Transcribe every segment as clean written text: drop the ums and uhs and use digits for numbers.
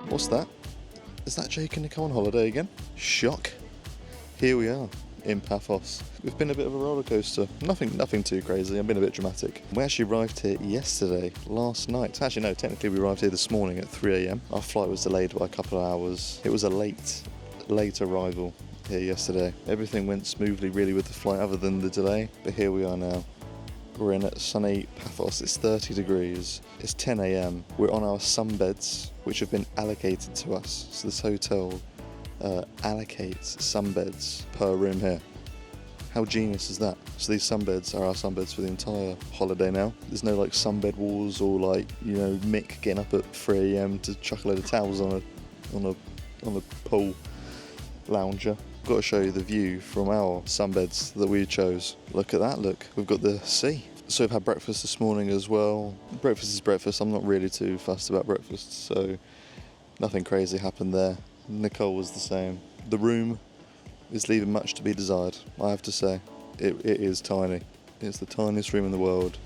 What's that? Is that Jake and Nicole on holiday again? Shock. Here we are in Paphos. We've been a bit of a roller coaster. Nothing too crazy. I've been a bit dramatic. We actually arrived here yesterday, last night. Actually, no, technically we arrived here this morning at 3 a.m. Our flight was delayed by a couple of hours. It was a late arrival here yesterday. Everything went smoothly really with the flight other than the delay. But here we are now. We're in sunny Paphos. It's 30 degrees. It's 10 a.m. We're on our sunbeds, which have been allocated to us. So this hotel allocates sunbeds per room here. How genius is that? So these sunbeds are our sunbeds for the entire holiday now. There's no like sunbed wars or like, you know, Mick getting up at 3 a.m. to chuck a load of towels on a pool lounger. Got to show you the view from our sunbeds that we chose. Look at that, look. We've got the sea. So we've had breakfast this morning as well. Breakfast is breakfast. I'm not really too fussed about breakfast, so nothing crazy happened there. Nicole was the same. The room is leaving much to be desired, I have to say. It is tiny. It's the tiniest room in the world.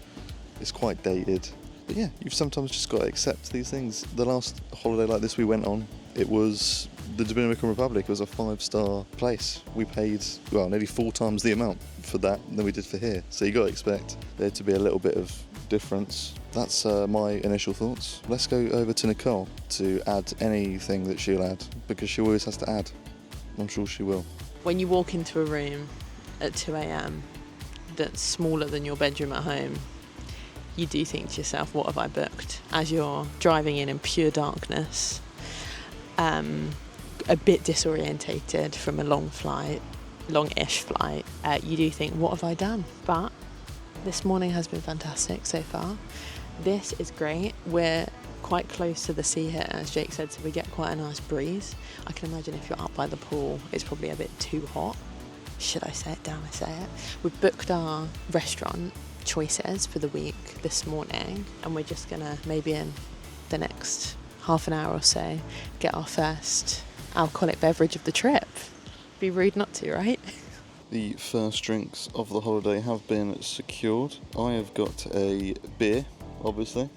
It's quite dated. But yeah, you've sometimes just got to accept these things. The last holiday like this we went on, it was the Dominican Republic. It was a 5-star place. We paid, well, nearly 4 times the amount for that than we did for here. So you got to expect there to be a little bit of difference. That's my initial thoughts. Let's go over to Nicole to add anything that she'll add, because she always has to add. I'm sure she will. When you walk into a room at 2 a.m. that's smaller than your bedroom at home, you do think to yourself, what have I booked? As you're driving in pure darkness, a bit disorientated from a long-ish flight, you do think, what have I done? But this morning has been fantastic so far. This is great. We're quite close to the sea here, as Jake said, so we get quite a nice breeze. I can imagine if you're up by the pool, it's probably a bit too hot. Should I say it? Damn, I say it. We've booked our restaurant choices for the week this morning, and we're just gonna, maybe in the next half an hour or so, get our first alcoholic beverage of the trip. Be rude not to, right? The first drinks of the holiday have been secured. I have got a beer, obviously,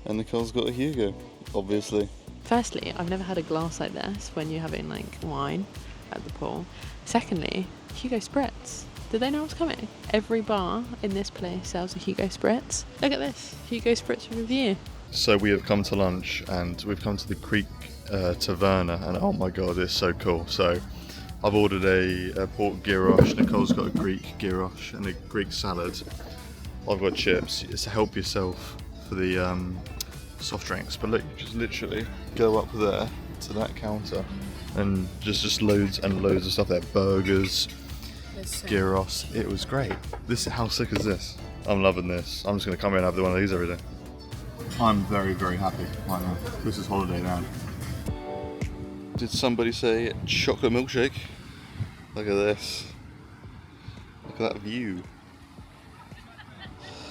and Nicole's got a Hugo, obviously. Firstly, I've never had a glass like this when you're having like wine at the pool. Secondly, Hugo Spritz. Did they know what's coming? Every bar in this place sells a Hugo Spritz. Look at this, Hugo Spritz review. So we have come to lunch and we've come to the Greek Taverna, and oh my god, it's so cool. So I've ordered a pork gyros, Nicole's got a Greek gyros and a Greek salad. I've got chips. It's to help yourself for the soft drinks. But look, you just literally go up there to that counter and just loads and loads of stuff there. Burgers, gyros. It was great. How sick is this? I'm loving this. I'm just going to come here and have one of these every day. I'm very, very happy right now. This is holiday land. Did somebody say chocolate milkshake? Look at this. Look at that view.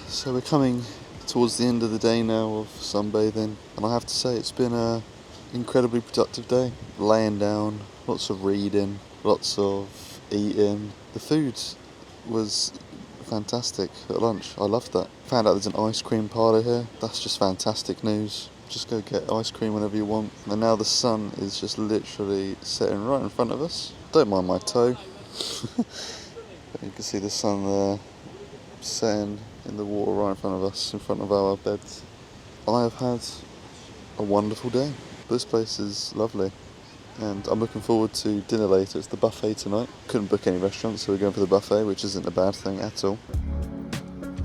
So we're coming towards the end of the day now of sunbathing, and I have to say it's been an incredibly productive day. Laying down, lots of reading, lots of eating. The food was fantastic at lunch. I loved that. Found out there's an ice cream parlour here. That's just fantastic news. Just go get ice cream whenever you want. And now the sun is just literally setting right in front of us. Don't mind my toe. But you can see the sun there setting in the water right in front of us, in front of our beds. I have had a wonderful day. This place is lovely. And I'm looking forward to dinner later. It's the buffet tonight. Couldn't book any restaurants, so we're going for the buffet, which isn't a bad thing at all.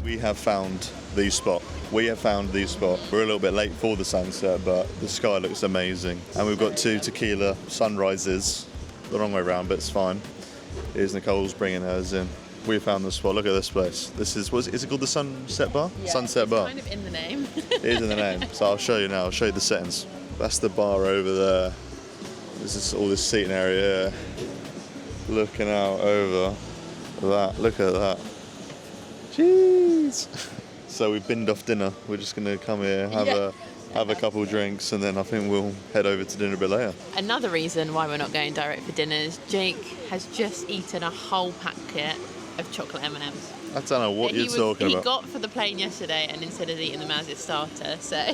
We have found the spot. We're a little bit late for the sunset, but the sky looks amazing. And we've got 2 tequila sunrises. The wrong way around, but it's fine. Here's Nicole's bringing hers in. We found the spot. Look at this place. This is it called the Sunset Bar? Yeah, Sunset Bar. Kind of in the name. It is in the name. So I'll show you now. I'll show you the settings. That's the bar over there. This is all this seating area here. Looking out over that. Look at that. Jeez. So we've binned off dinner. We're just going to come here, have a couple of drinks, and then I think we'll head over to dinner a bit later. Another reason why we're not going direct for dinner is Jake has just eaten a whole packet of chocolate M&Ms. I don't know what you're talking about. He got for the plane yesterday and instead of eating them as his starter, so... I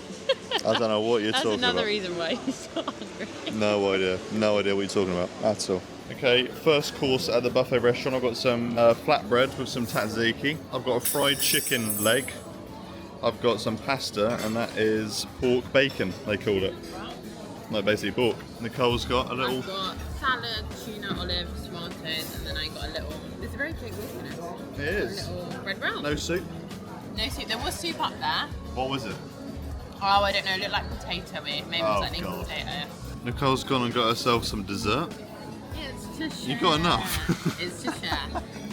don't know what you're talking about. That's another reason why he's so hungry. No idea what you're talking about at all. Okay, first course at the buffet restaurant. I've got some flatbread with some tzatziki. I've got a fried chicken leg. I've got some pasta, and that is pork bacon, they called it. No, basically pork. Nicole's got a little... I've got salad, tuna, olives, tomatoes, and then I got a little... There's a very big whisk in it. It is. A little bread roll. No soup? No soup. There was soup up there. What was it? Oh, I don't know. It looked like potato-y. Maybe it was like God. potato. Nicole's gone and got herself some dessert. Yeah, it's to share. You got enough? It's to share.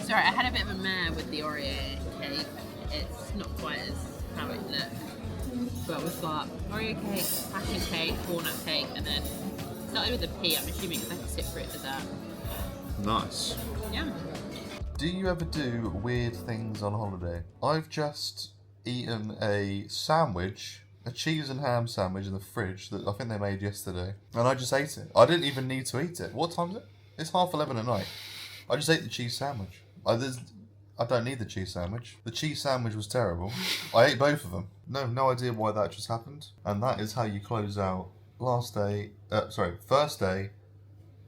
Sorry, I had a bit of a mare with the Oreo cake. It's not quite as how it looked. But we've got Oreo cake, passion cake, walnut cake, and then started with a P, I'm assuming it's like a Cyprus dessert. Nice. Yeah. Do you ever do weird things on holiday? I've just eaten a sandwich, a cheese and ham sandwich in the fridge that I think they made yesterday, and I just ate it. I didn't even need to eat it. What time is it? It's 11:30 at night. I just ate the cheese sandwich. I don't need the cheese sandwich. The cheese sandwich was terrible. I ate both of them. No idea why that just happened. And that is how you close out first day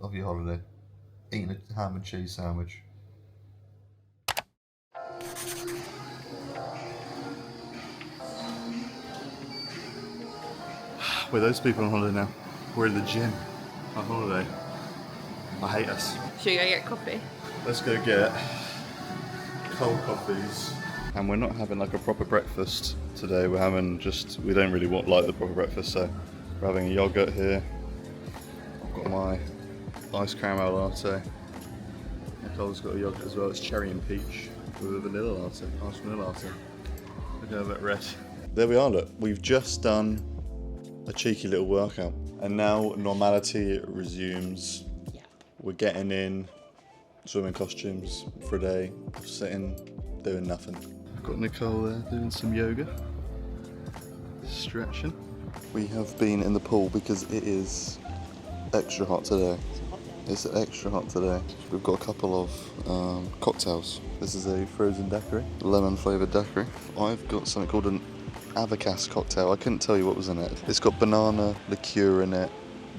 of your holiday. Eating a ham and cheese sandwich. We're those people on holiday now. We're in the gym on holiday. I hate us. Should we go get coffee? Let's go get cold coffees. And we're not having like a proper breakfast today. We're having we don't really like the proper breakfast, so we're having a yogurt here. I've got my iced caramel latte. Nicole's got a yogurt as well. It's cherry and peach with a vanilla latte, iced vanilla latte. Look at that red. There we are, look. We've just done a cheeky little workout. And now normality resumes. Yeah. We're getting in swimming costumes for a day of sitting, doing nothing. I've got Nicole there doing some yoga, stretching. We have been in the pool because it is extra hot today. It's extra hot today. We've got a couple of cocktails. This is a frozen daiquiri, lemon flavoured daiquiri. I've got something called an avocado cocktail. I couldn't tell you what was in it. It's got banana liqueur in it,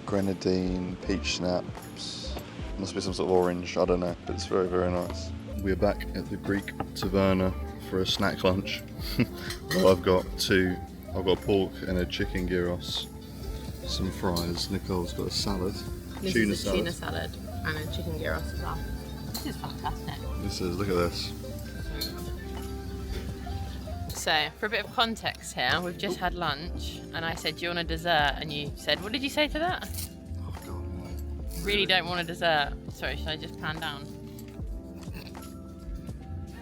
grenadine, peach schnapps. Must be some sort of orange, I don't know, but it's very, very nice. We're back at the Greek Taverna for a snack lunch. Well, I've got pork and a chicken gyros, some fries. Nicole's got a salad, tuna salad and a chicken gyros as well. This is fantastic. Look at this. So, for a bit of context here, we've just had lunch and I said, do you want a dessert? And you said, what did you say to that? Oh God, no. Really don't want a dessert. Sorry, should I just pan down?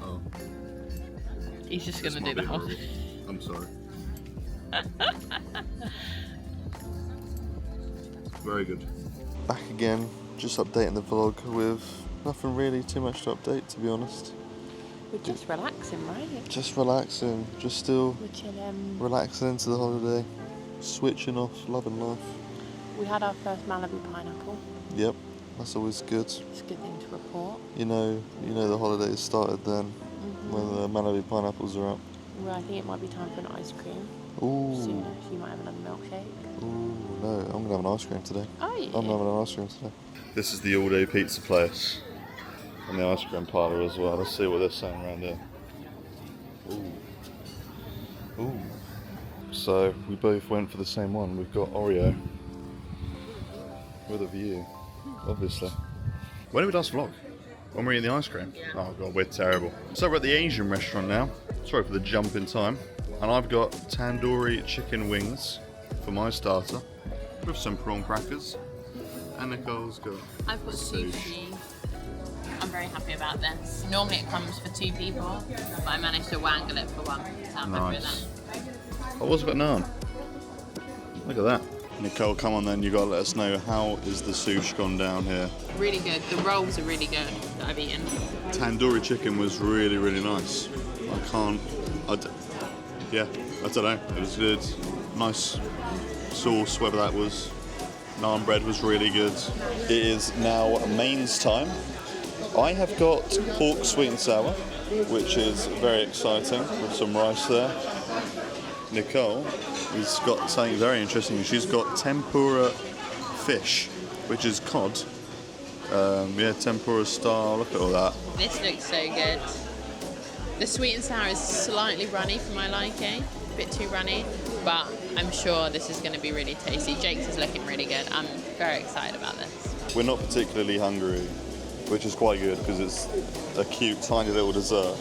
Oh. He's just going to do the whole thing. I'm sorry. Very good. Back again, just updating the vlog with nothing really too much to update, to be honest. We're just relaxing, right? Just relaxing, just still We're chilling. relaxing into the holiday, switching off, loving life. We had our first Malibu pineapple. Yep, that's always good. It's a good thing to report. You know the holidays started then, when the Malibu pineapples are up. Well, I think it might be time for an ice cream. Ooh, Sooner, so you might have another milkshake. ooh, no, I'm gonna have an ice cream today. Oh, yeah. I'm having an ice cream today. This is the all-day pizza place. And the ice cream parlour as well. Let's see what they're saying around here. Ooh. Ooh. So we both went for the same one. We've got Oreo. With a view, obviously. When did we last vlog? When we were eating the ice cream? Yeah. Oh God, we're terrible. So we're at the Asian restaurant now. Sorry for the jump in time. And I've got tandoori chicken wings for my starter. With some prawn crackers. And Nicole's got I've got sushi. I'm very happy about this. Normally it comes for 2 people, but I managed to wangle it for 1. So I'm happy with Nice. that. Oh, what's got naan? Look at that. Nicole, come on then, you gotta let us know how is the sushi gone down here. Really good. The rolls are really good that I've eaten. Tandoori chicken was really, really nice. I don't know, it was good. Nice sauce, whether that was naan bread was really good. It is now mains time. I have got pork sweet and sour. which is very exciting, with some rice there. Nicole has got something very interesting. She's got tempura fish, which is cod. Tempura style. Look at all that. This looks so good. The sweet and sour is slightly runny for my liking, a bit too runny, but I'm sure this is going to be really tasty. Jake's is looking really good. I'm very excited about this. We're not particularly hungry, which is quite good because it's a cute, tiny little dessert.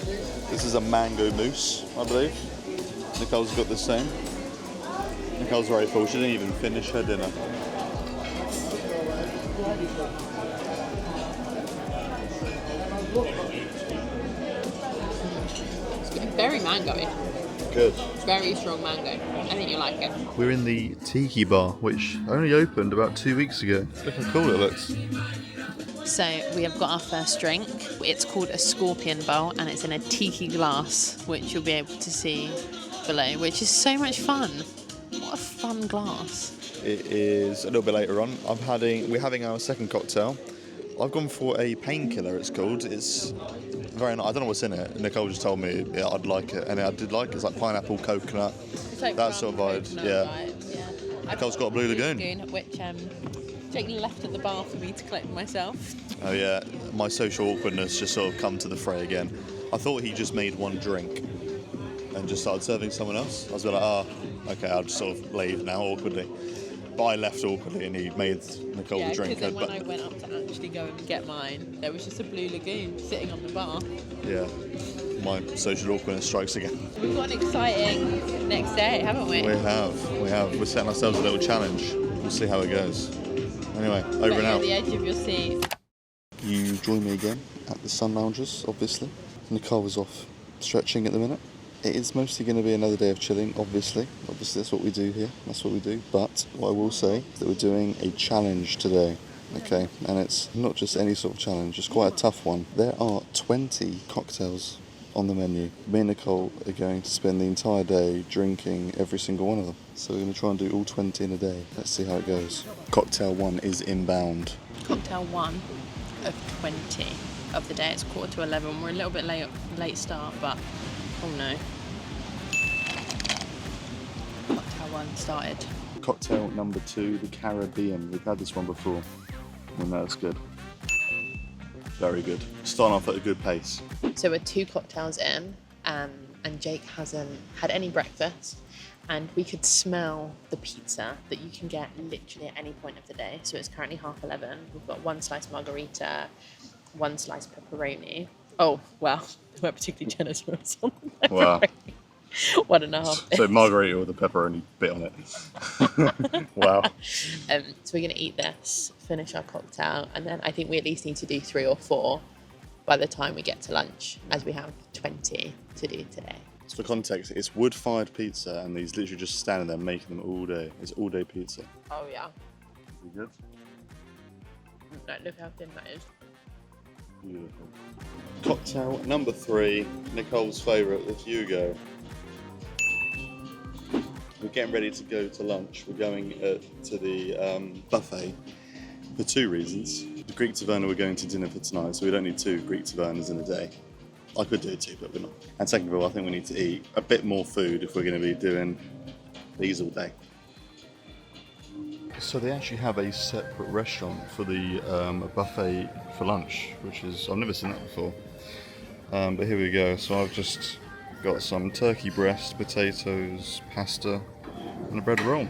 This is a mango mousse, I believe. Nicole's got the same. Nicole's very full. She didn't even finish her dinner. It's very mango-y. Good. Very strong mango. I think you'll like it. We're in the Tiki Bar, which only opened about 2 weeks ago. Look how cool it looks. So we have got our first drink. It's called a scorpion bowl and it's in a tiki glass, which you'll be able to see below, which is so much fun. What a fun glass. It is a little bit later on. We're having our second cocktail. I've gone for a painkiller, it's called. It's very nice. I don't know what's in it. Nicole just told me I'd like it, and I did like it. It's like pineapple, coconut, It's like that sort of vibe. Yeah. Vibe. Nicole's got a Blue Lagoon. Which Jake left at the bar for me to collect myself. Oh yeah, my social awkwardness just sort of come to the fray again. I thought he just made one drink and just started serving someone else. I was like, okay, I'll just sort of leave now awkwardly. But I left awkwardly and he made Nicole the drink. Because then when I went up to actually go and get mine, there was just a Blue Lagoon sitting on the bar. Yeah, my social awkwardness strikes again. We've got an exciting next day, haven't we? We have. We're setting ourselves a little challenge. We'll see how it goes. Anyway, over and out. At the edge of your seat. You join me again at the Sun Loungers, obviously. Nicole is off stretching at the minute. It is mostly going to be another day of chilling, obviously. Obviously, that's what we do here. That's what we do. But what I will say is that we're doing a challenge today. Okay, and it's not just any sort of challenge, it's quite a tough one. There are 20 cocktails on the menu. Me and Nicole are going to spend the entire day drinking every single one of them. So we're going to try and do all 20 in a day. Let's see how it goes. Cocktail 1 is inbound. Cocktail 1 of 20 of the day. It's 11:15. We're a little bit late start, but oh no. Cocktail 1 started. Cocktail number 2, the Caribbean. We've had this one before, and that's good. Very good. Starting off at a good pace. So we're 2 cocktails in, and Jake hasn't had any breakfast, and we could smell the pizza that you can get literally at any point of the day. So it's currently 11:30. We've got 1 slice margarita, 1 slice pepperoni. Oh, well, they weren't particularly generous on the pepperoni. Wow. 1.5. So margarita with a pepperoni bit on it. Wow. So we're going to eat this, finish our cocktail, and then I think we at least need to do 3 or 4 by the time we get to lunch, as we have 20 to do today. So for context, it's wood-fired pizza, and he's literally just standing there making them all day. It's all-day pizza. Oh yeah. You good? Look how thin that is. Beautiful. Cocktail number 3, Nicole's favourite, the Hugo. We're getting ready to go to lunch. We're going to the buffet for 2 reasons. The Greek Taverna, we're going to dinner for tonight, so we don't need 2 Greek Tavernas in a day. I could do 2, but we're not. And second of all, I think we need to eat a bit more food if we're going to be doing these all day. So they actually have a separate restaurant for the buffet for lunch, which is, I've never seen that before. But here we go. So I've just got some turkey breast, potatoes, pasta, and a bread roll.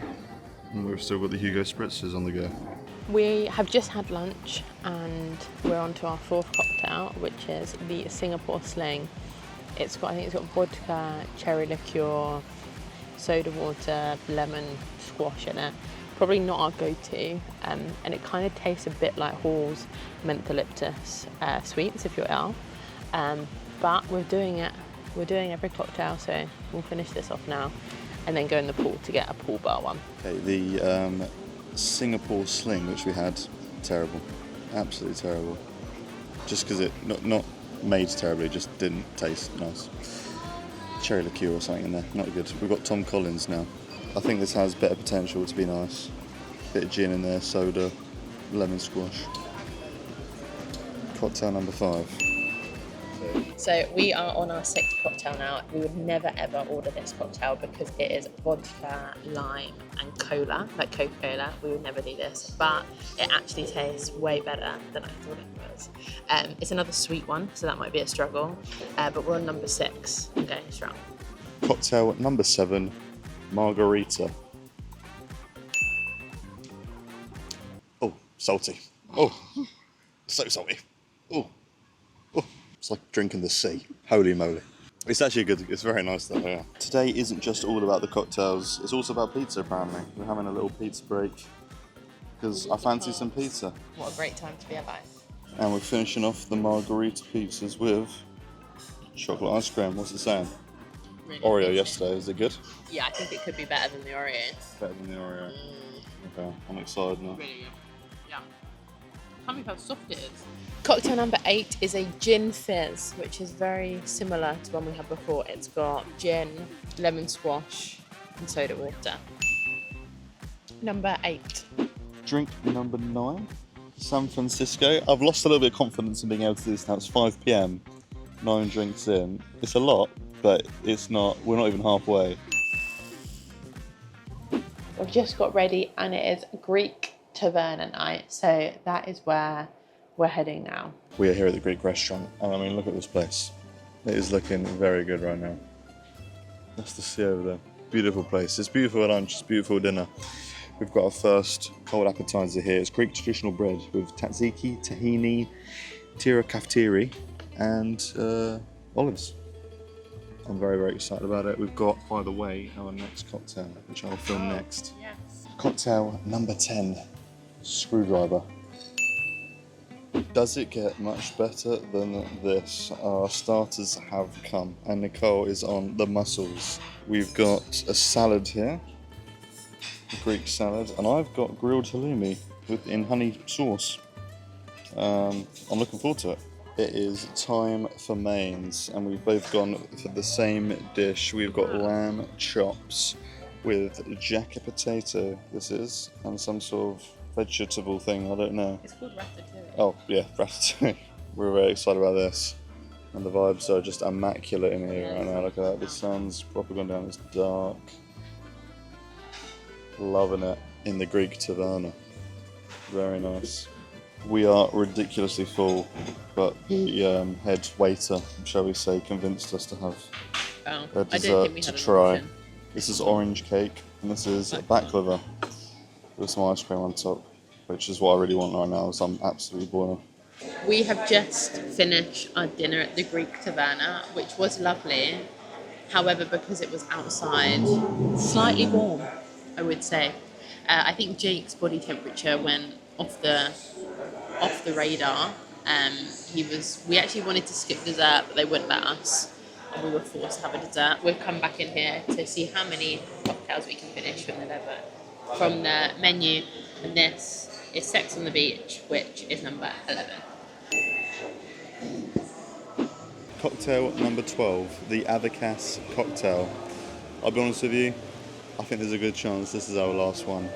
And we've still got the Hugo Spritzers on the go. We have just had lunch and we're on to our 4th cocktail, which is the Singapore Sling. I think it's got vodka, cherry liqueur, soda water, lemon, squash in it. Probably not our go-to, and it kind of tastes a bit like Hall's mentholyptus sweets if you're ill. But we're doing it. We're doing every cocktail, so we'll finish this off now and then go in the pool to get a pool bar one. Okay, the Singapore Sling, which we had, terrible, absolutely terrible. Just because it not made terribly, just didn't taste nice. Cherry liqueur or something in there, not good. We've got Tom Collins now. I think this has better potential to be nice. Bit of gin in there, soda, lemon squash. Cocktail number 5. So we are on our 6th cocktail now. We would never ever order this cocktail because it is vodka, lime and cola, like Coca-Cola. We would never do this, but it actually tastes way better than I thought it was. It's another sweet one, so that might be a struggle, but we're on number 6 and going strong. Cocktail number 7, margarita. Oh, salty. Oh, so salty. Oh. It's like drinking the sea. Holy moly. It's actually good. It's very nice though, yeah. Today isn't just all about the cocktails. It's also about pizza, apparently. We're having a little pizza break because I fancy some pizza. What a great time to be alive. And we're finishing off the margarita pizzas with chocolate ice cream. What's it saying? Really Oreo good. yesterday. Is it good? Yeah, I think it could be better than the Oreo. Better than the Oreo. Okay, I'm excited now. Really good. Yeah. Can't believe how soft it is. Cocktail number 8 is a gin fizz, which is very similar to one we had before. It's got gin, lemon squash, and soda water. Number 8. Drink number 9, San Francisco. I've lost a little bit of confidence in being able to do this now. It's 5 p.m, 9 drinks in. It's a lot, but it's not. We're not even halfway. We've just got ready and it is Greek Taverna night, so that is where we're heading now. We are here at the Greek restaurant, and I mean, look at this place. It is looking very good right now. That's the sea over there. Beautiful place. It's beautiful at lunch, it's beautiful at dinner. We've got our first cold appetizer here. It's Greek traditional bread with tzatziki, tahini, tira kaftiri, and olives. I'm very, very excited about it. We've got, by the way, our next cocktail, which I'll film next. Yes. Cocktail number 10, screwdriver. Does it get much better than this? Our starters have come, and Nicole is on the mussels. We've got a salad here, a Greek salad, and I've got grilled halloumi in honey sauce. I'm looking forward to it. It is time for mains, and we've both gone for the same dish. We've got lamb chops with jacket potato, this is, and some sort of vegetable thing, I don't know. It's called ratatouille. Oh, yeah, ratatouille. We're very excited about this. And the vibes are just immaculate in here right now. Look at that, the sun's proper gone down, it's dark. Loving it in the Greek Taverna. Very nice. We are ridiculously full, but the head waiter, shall we say, convinced us to have a dessert to try. This is orange cake, and this is baklava with some ice cream on top, which is what I really want right now, so I'm absolutely boiling. We have just finished our dinner at the Greek Taverna, which was lovely. However, because it was outside, slightly warm, I would say. I think Jake's body temperature went off the radar. We actually wanted to skip dessert, but they wouldn't let us, and we were forced to have a dessert. We've come back in here to see how many cocktails we can finish from the menu, and this is Sex on the Beach, which is number 11. Cocktail number 12, the Avocas cocktail. I'll be honest with you, I think there's a good chance this is our last one.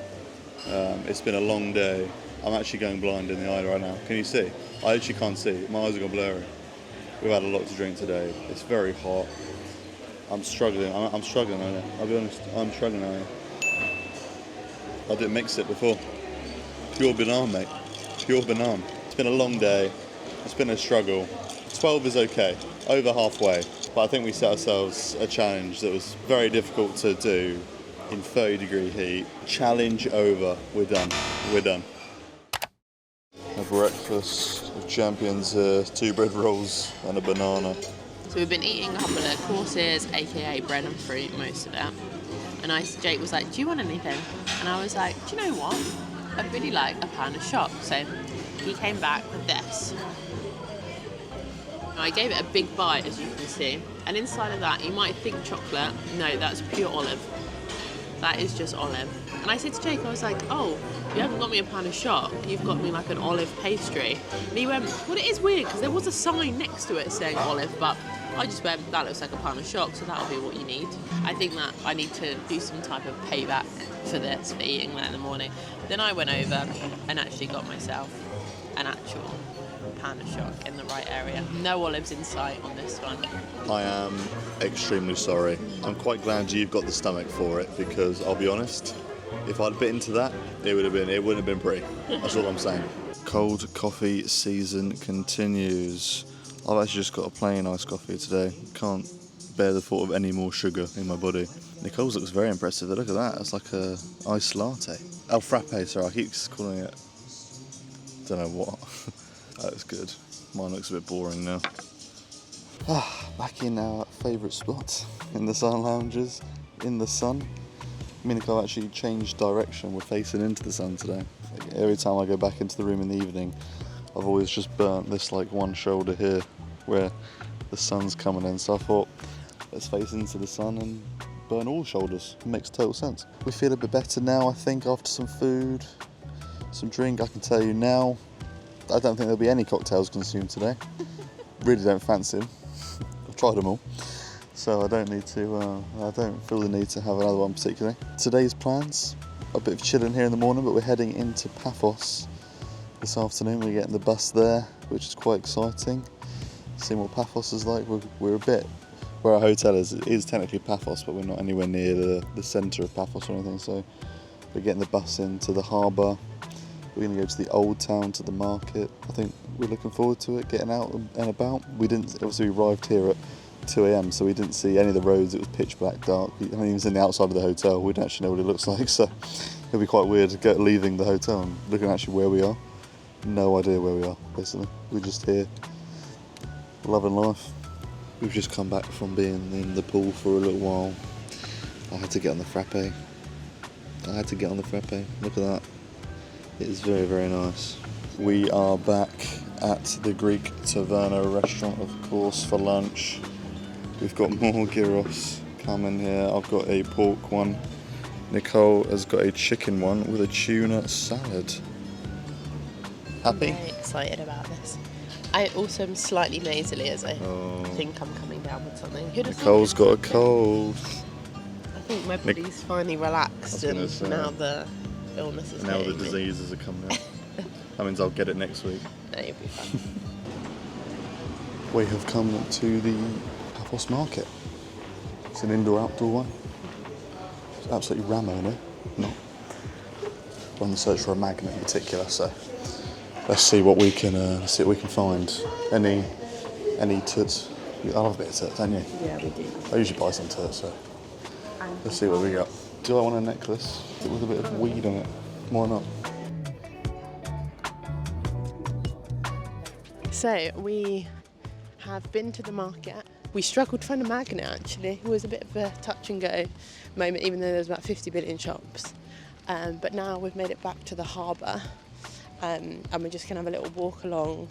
It's been a long day. I'm actually going blind in the eye right now. Can you see? I actually can't see. My eyes are gone blurry. We've had a lot to drink today. It's very hot. I'm struggling. I'm struggling on it. I'll be honest. I'm struggling on it. I didn't mix it before. Pure banana, mate. Pure banana. It's been a long day. It's been a struggle. 12 is okay. Over halfway. But I think we set ourselves a challenge that was very difficult to do in 30-degree heat. Challenge over. We're done. We're done. A breakfast of champions here, 2 bread rolls and a banana. So we've been eating a couple of courses, aka bread and fruit, most of it. And Jake was like, do you want anything? And I was like, do you know what? I'd really like a pound of shop. So he came back with this. I gave it a big bite, as you can see. And inside of that, you might think chocolate. No, that's pure olive. That is just olive. And I said to Jake, I was like, oh, you haven't got me a pound of shop, you've got me like an olive pastry. And he went, well, it is weird because there was a sign next to it saying olive, but I just went, that looks like a pound of shop, so that'll be what you need. I think that I need to do some type of payback for this, for eating that in the morning. Then I went over and actually got myself an actual pan of shock in the right area. No olives in sight on this one. I am extremely sorry. I'm quite glad you've got the stomach for it, because I'll be honest, if I'd bit into that, it wouldn't have been pretty. That's all I'm saying. Cold coffee season continues. I've actually just got a plain iced coffee today. Can't bear the thought of any more sugar in my body. Nicole's looks very impressive. Look at that. It's like a iced latte. Oh, frappe, sorry. I keep calling it... don't know what. That looks good. Mine looks a bit boring now. Back in our favourite spot, in the sun lounges, in the sun. Me and Nicole actually changed direction. We're facing into the sun today. Every time I go back into the room in the evening, I've always just burnt this like one shoulder here where the sun's coming in. So I thought, let's face into the sun and burn all shoulders. It makes total sense. We feel a bit better now, I think, after some food, some drink. I can tell you now, I don't think there'll be any cocktails consumed today. Really don't fancy them. I've tried them all. So I don't feel the need to have another one particularly. Today's plans, a bit of chilling here in the morning, but we're heading into Paphos this afternoon. We're getting the bus there, which is quite exciting. Seeing what Paphos is like. We're a bit, where our hotel is, it is technically Paphos, but we're not anywhere near the centre of Paphos or anything. So we're getting the bus into the harbour. We're going to go to the old town, to the market. I think we're looking forward to it, getting out and about. We arrived here at 2 a.m, so we didn't see any of the roads. It was pitch black, dark. I mean, even in the outside of the hotel, we don't actually know what it looks like, so it'll be quite weird leaving the hotel and looking actually where we are. No idea where we are, basically. We're just here, loving life. We've just come back from being in the pool for a little while. I had to get on the frappe. Look at that. It is very, very nice. We are back at the Greek Taverna restaurant, of course, for lunch. We've got more gyros coming here. I've got a pork one. Nicole has got a chicken one with a tuna salad. Happy? I'm very excited about this. I also am slightly nasally as I think I'm coming down with something. Nicole's got a cold. I think my body's finally relaxed and now the illness is now the hitting me. diseases are coming out. That means I'll get it next week. No, you'll be fine. We have come to the Paphos market. It's an indoor-outdoor one. It's absolutely rammo, no? Not. We're on the search for a magnet in particular, so let's see what we can find. Any toots? I love a bit of toots, don't you? Yeah, we do. I usually buy some toots, so let's see what we got. Do I want a necklace with a bit of weed on it? Why not? So we have been to the market. We struggled to find a magnet actually. It was a bit of a touch and go moment, even though there's about 50 billion shops. But now we've made it back to the harbour, and we're just gonna have a little walk along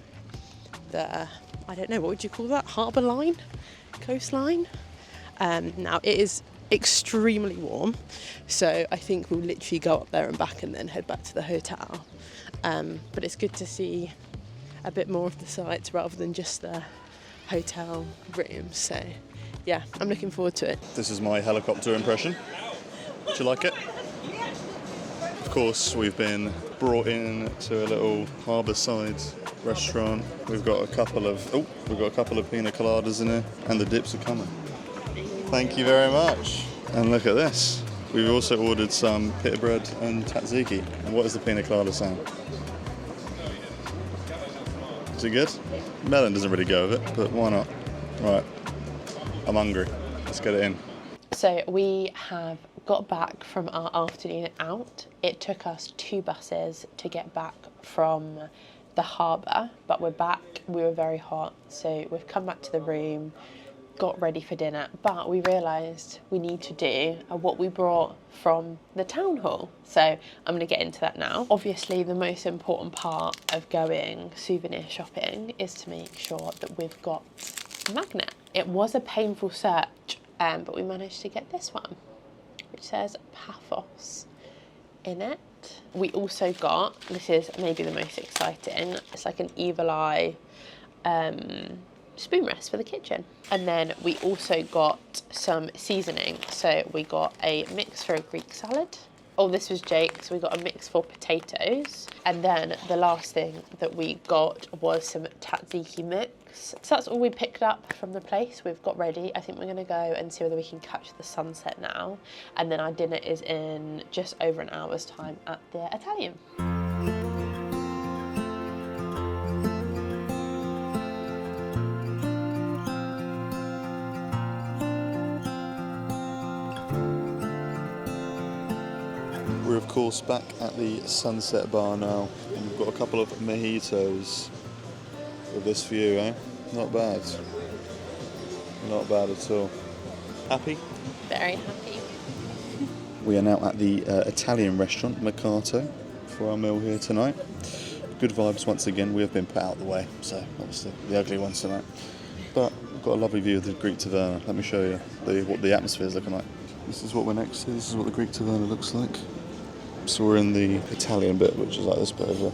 the, I don't know, what would you call that? Harbour line? Coastline? Now it is extremely warm, so I think we'll literally go up there and back and then head back to the hotel. But it's good to see a bit more of the sights rather than just the hotel rooms. So yeah, I'm looking forward to it. This is my helicopter impression. Do you like it? Of course, we've been brought in to a little harbour-side restaurant. We've got a couple of pina coladas in here, and the dips are coming. Thank you very much. And look at this. We've also ordered some pita bread and tzatziki. And what does the pina colada sound? Is it good? Melon doesn't really go with it, but why not? Right, I'm hungry. Let's get it in. So we have got back from our afternoon out. It took us 2 buses to get back from the harbour, but we're back. We were very hot, so we've come back to the room, got ready for dinner, but we realised we need to do what we brought from the town hall. So I'm going to get into that now. Obviously, the most important part of going souvenir shopping is to make sure that we've got a magnet. It was a painful search, but we managed to get this one, which says Paphos in it. We also got, this is maybe the most exciting, it's like an evil eye spoon rest for the kitchen. And then we also got some seasoning. So we got a mix for a Greek salad, Oh, this was Jake, so we got a mix for potatoes. And then the last thing that we got was some tzatziki mix. So that's all we picked up from the place we've got ready. I think we're gonna go and see whether we can catch the sunset now. And then our dinner is in just over an hour's time at the Italian. We're of course back at the Sunset Bar now, and we've got a couple of mojitos with this view, eh? Not bad. Not bad at all. Happy? Very happy. We are now at the Italian restaurant, Mercato, for our meal here tonight. Good vibes once again. We have been put out of the way, so obviously the ugly ones tonight. But we've got a lovely view of the Greek Taverna. Let me show you what the atmosphere is looking like. This is what we're next to. This is what the Greek Taverna looks like. So we're in the Italian bit, which is like this bit over.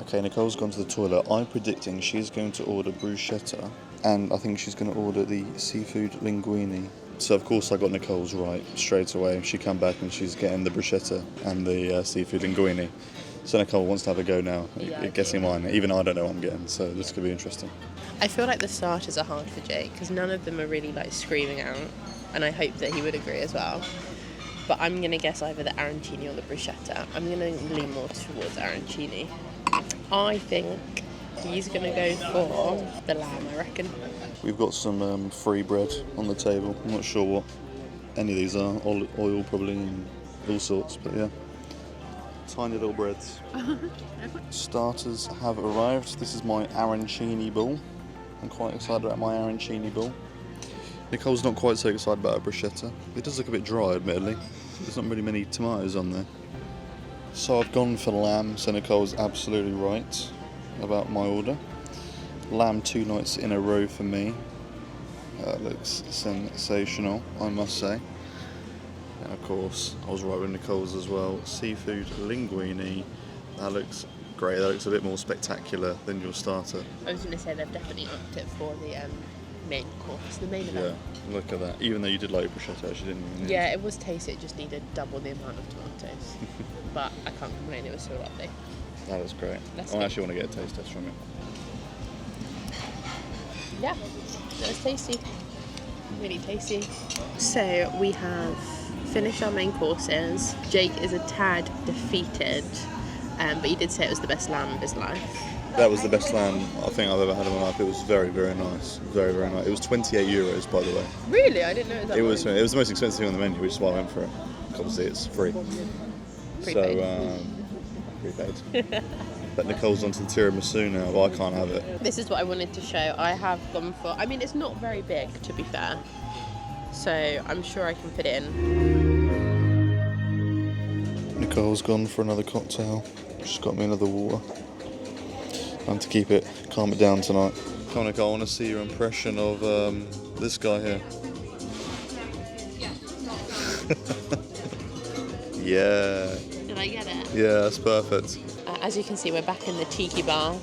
Okay, Nicole's gone to the toilet. I'm predicting she's going to order bruschetta, and I think she's going to order the seafood linguine. So of course I got Nicole's right straight away. She came back and she's getting the bruschetta and the seafood linguine. So Nicole wants to have a go now at guessing mine. Even I don't know what I'm getting, so this could be interesting. I feel like the starters are hard for Jake because none of them are really like screaming out, and I hope that he would agree as well. But I'm going to guess either the arancini or the bruschetta. I'm going to lean more towards arancini. I think he's going to go for the lamb, I reckon. We've got some free bread on the table. I'm not sure what any of these are. Oil probably and all sorts, but yeah. Tiny little breads. Starters have arrived. This is my arancini bowl. I'm quite excited about my arancini bowl. Nicole's not quite so excited about a bruschetta. It does look a bit dry, admittedly. There's not really many tomatoes on there. So I've gone for lamb, so Nicole's absolutely right about my order. Lamb 2 nights in a row for me. That looks sensational, I must say. And of course, I was right with Nicole's as well. Seafood linguine. That looks great. That looks a bit more spectacular than your starter. I was going to say they've definitely upped it for the main course, the main event. Yeah, look at that. Even though you did like bruschetta, actually didn't you? Yeah, it was tasty. It just needed double the amount of tomatoes. But I can't complain. It was so lovely. That was great. I actually want to get a taste test from it. Yeah, that was tasty. Really tasty. So we have finished our main courses. Jake is a tad defeated, but he did say it was the best lamb of his life. That was the best lamb I think I've ever had in my life. It was very, very nice. Very, very nice. It was €28, by the way. Really? I didn't know it was that It was the most expensive thing on the menu, which is why I went for it. Obviously, it's free. Prepaid. So, prepaid. But Nicole's onto the tiramisu now, but I can't have it. This is what I wanted to show. I have gone for, I mean, it's not very big, to be fair. So I'm sure I can fit it in. Nicole's gone for another cocktail. She's got me another water. Time to keep it, calm it down tonight. Come on, Nicole, I want to see your impression of this guy here. Yeah. Did I get it? Yeah, that's perfect. As you can see, we're back in the tiki bar.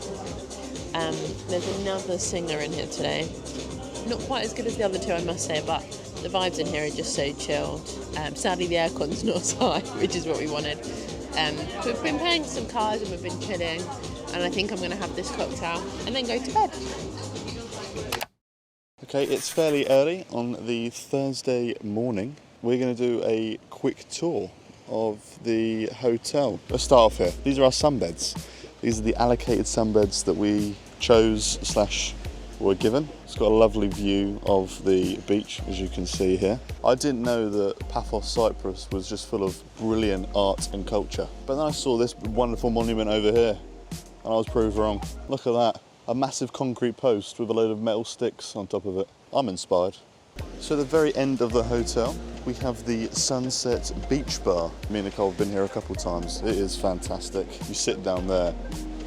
There's another singer in here today. Not quite as good as the other two, I must say, but the vibes in here are just so chilled. Sadly, the aircon's not as high, which is what we wanted. But we've been playing some cards and we've been chilling. And I think I'm going to have this cocktail and then go to bed. Okay, it's fairly early on the Thursday morning. We're going to do a quick tour of the hotel. Let's start off here. These are our sunbeds. These are the allocated sunbeds that we chose / were given. It's got a lovely view of the beach, as you can see here. I didn't know that Paphos, Cyprus was just full of brilliant art and culture. But then I saw this wonderful monument over here, and I was proved wrong. Look at that, a massive concrete post with a load of metal sticks on top of it. I'm inspired. So at the very end of the hotel, we have the Sunset Beach Bar. Me and Nicole have been here a couple of times. It is fantastic. You sit down there,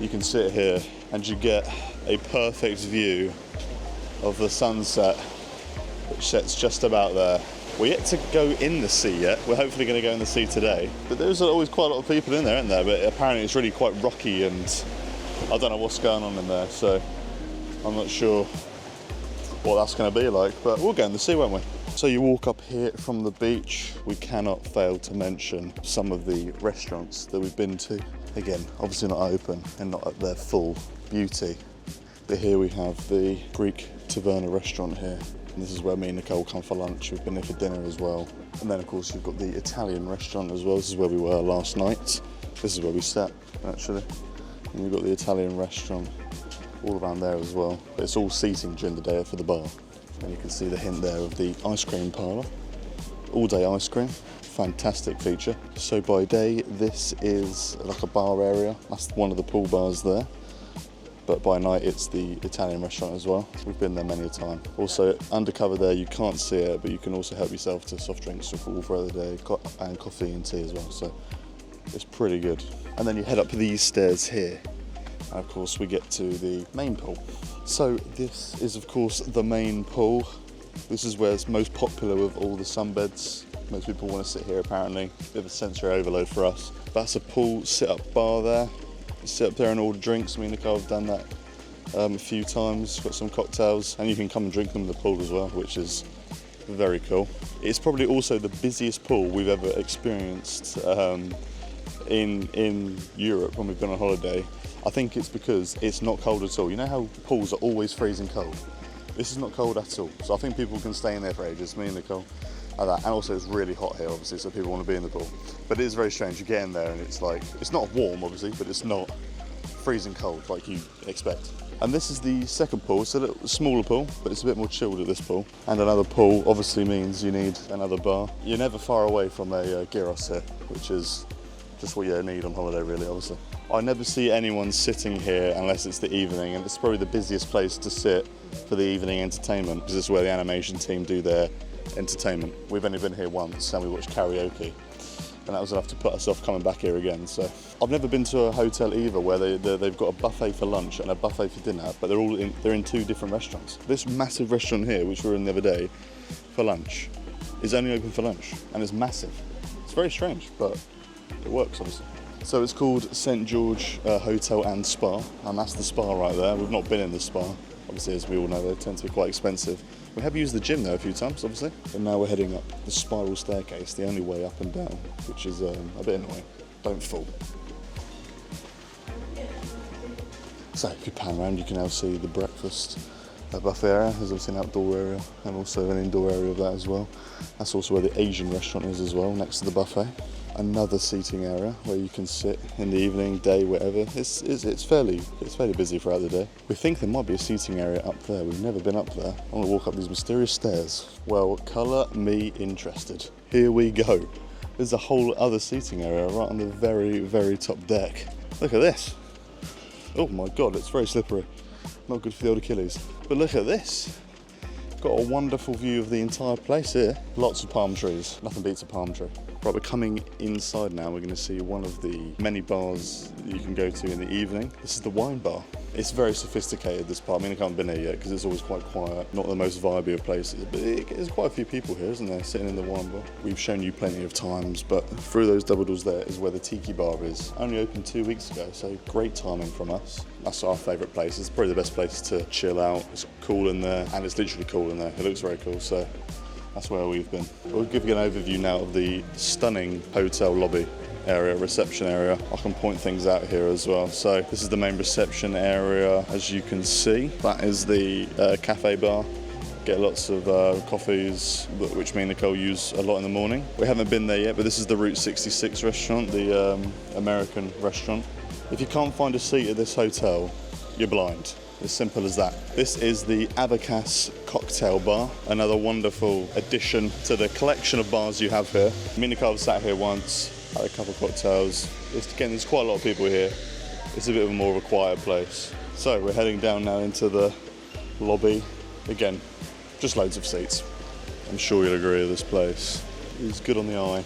you can sit here, and you get a perfect view of the sunset, which sets just about there. We're yet to go in the sea yet. We're hopefully going to go in the sea today. But there's always quite a lot of people in there, isn't there? But apparently it's really quite rocky and I don't know what's going on in there, so. I'm not sure what that's going to be like, but we'll go in the sea, won't we? So you walk up here from the beach, we cannot fail to mention some of the restaurants that we've been to. Again, obviously not open and not at their full beauty. But here we have the Greek Taverna restaurant here. And this is where me and Nicole come for lunch. We've been there for dinner as well. And then of course you've got the Italian restaurant as well. This is where we were last night. This is where we sat, actually. And you've got the Italian restaurant all around there as well. But it's all seating during the day for the bar. And you can see the hint there of the ice cream parlour. All day ice cream, fantastic feature. So by day, this is like a bar area. That's one of the pool bars there. But by night, it's the Italian restaurant as well. We've been there many a time. Also, undercover there, you can't see it, but you can also help yourself to soft drinks all throughout the day, and coffee and tea as well. So it's pretty good. And then you head up these stairs here. And of course, we get to the main pool. So this is of course the main pool. This is where it's most popular with all the sunbeds. Most people want to sit here apparently. Bit of a sensory overload for us. That's a pool sit-up bar there. You sit up there and order drinks. Me and Nicole have done that a few times. Got some cocktails and you can come and drink them in the pool as well, which is very cool. It's probably also the busiest pool we've ever experienced in Europe when we've been on holiday. I think it's because it's not cold at all. You know how pools are always freezing cold? This is not cold at all. So I think people can stay in there for ages, me and Nicole, like that. And also it's really hot here, obviously, so people want to be in the pool. But it is very strange. You get in there and it's like, it's not warm, obviously, but it's not freezing cold like you expect. And this is the second pool. It's a little smaller pool, but it's a bit more chilled at this pool. And another pool obviously means you need another bar. You're never far away from a gyros here, which is just what you need on holiday, really, obviously. I never see anyone sitting here unless it's the evening, and it's probably the busiest place to sit for the evening entertainment, because this is where the animation team do their entertainment. We've only been here once and we watched karaoke, and that was enough to put us off coming back here again. So I've never been to a hotel either where they've got a buffet for lunch and a buffet for dinner, but they're in two different restaurants. This massive restaurant here, which we were in the other day for lunch, is only open for lunch, and it's massive. It's very strange, but it works, obviously. So it's called St. George Hotel and Spa, and that's the spa right there. We've not been in the spa. Obviously, as we all know, they tend to be quite expensive. We have used the gym there a few times, obviously. And now we're heading up the spiral staircase, the only way up and down, which is a bit annoying. Don't fall. So if you pan around, you can now see the breakfast buffet area. There's obviously an outdoor area and also an indoor area of that as well. That's also where the Asian restaurant is as well, next to the buffet. Another seating area where you can sit in the evening, day, whatever. It's fairly busy throughout the day. We think there might be a seating area up there. We've never been up there. I want to walk up these mysterious stairs. Well, colour me interested. Here we go. There's a whole other seating area right on the very, very top deck. Look at this. Oh my God, it's very slippery. Not good for the old Achilles. But look at this. Got a wonderful view of the entire place here. Lots of palm trees. Nothing beats a palm tree. Right, we're coming inside now. We're going to see one of the many bars that you can go to in the evening. This is the wine bar. It's very sophisticated, this part. I mean, I haven't been here yet because it's always quite quiet. Not the most vibey of places, but there's quite a few people here, isn't there, sitting in the wine bar. We've shown you plenty of times, but through those double doors there is where the tiki bar is. Only opened 2 weeks ago, so great timing from us. That's our favourite place. It's probably the best place to chill out. It's cool in there, and it's literally cool in there. It looks very cool, so that's where we've been. We'll give you an overview now of the stunning hotel lobby area, reception area. I can point things out here as well. So this is the main reception area, as you can see. That is the cafe bar. Get lots of coffees, which me and Nicole use a lot in the morning. We haven't been there yet, but this is the Route 66 restaurant, the American restaurant. If you can't find a seat at this hotel, you're blind. As simple as that. This is the Abacus cocktail bar, another wonderful addition to the collection of bars you have here. Me and Nicole sat here once, had a couple of cocktails. Again, there's quite a lot of people here. It's a bit more of a quiet place. So we're heading down now into the lobby. Again, just loads of seats. I'm sure you'll agree with this place. It's good on the eye.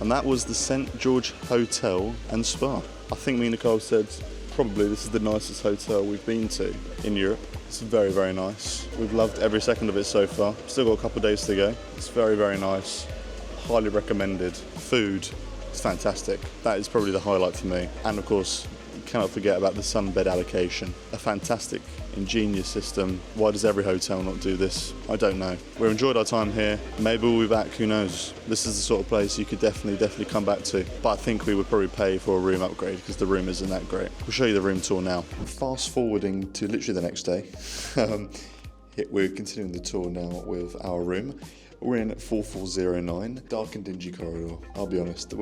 And that was the St. George Hotel and Spa. I think me and Nicole said probably this is the nicest hotel we've been to in Europe. It's very, very nice. We've loved every second of it so far. Still got a couple of days to go. It's very, very nice. Highly recommended. Food is fantastic. That is probably the highlight for me. And of course, you cannot forget about the sunbed allocation. A fantastic, ingenious system. Why does every hotel not do this? I don't know. We've enjoyed our time here. Maybe we'll be back, who knows? This is the sort of place you could definitely come back to. But I think we would probably pay for a room upgrade because the room isn't that great. We'll show you the room tour now. Fast forwarding to literally the next day. We're continuing the tour now with our room. We're in 4409, dark and dingy corridor. I'll be honest, the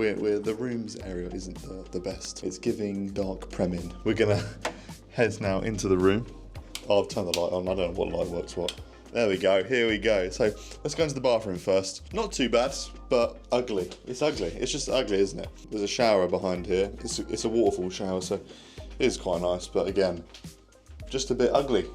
rooms area isn't the best. It's giving dark premin. We're gonna head now into the room. Oh, I've turned the light on. I don't know what light works what. There we go. Here we go. So let's go into the bathroom first. Not too bad, but ugly. It's ugly. It's just ugly, isn't it? There's a shower behind here. It's a waterfall shower, so it is quite nice. But again, just a bit ugly.